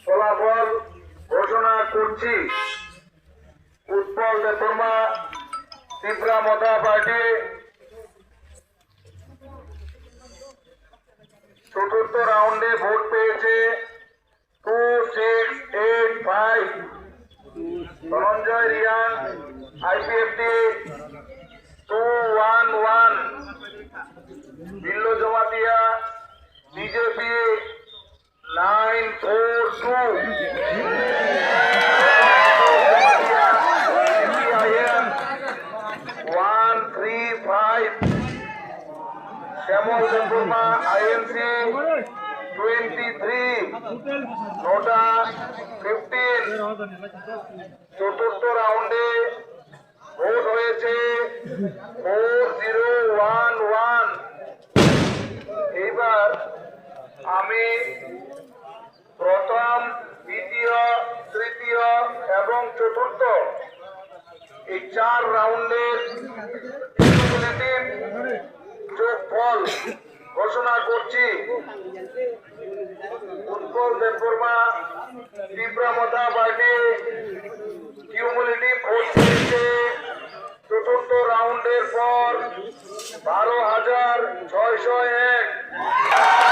ফলাফল ঘোষণা করছি। উৎপল দেববর্মা ত্রিপুরা মতা পার্টি চতুর্থ রাউন্ডে ভোট পেয়েছে 2685। ধনঞ্জয় রিয়ান আইপিএফটি 211। বিল্লো জমাতিয়া বিজেপি 942। শ্যামল দেববর্মা আইএনসি 23, নোটা 15। চতুর্থ রাউন্ডে ভোট হয়েছে 4011। এইবার আমি প্রথম, দ্বিতীয়, তৃতীয় এবং চতুর্থ এই 4 রাউন্ডের যোগফল ঘোষণা করছি। উৎপল দেববর্মা ত্রিপুরা মতা পার্টি কিউমুলেটিভ ভোট পেয়েছে চতুর্থ রাউন্ডের পর 12,601।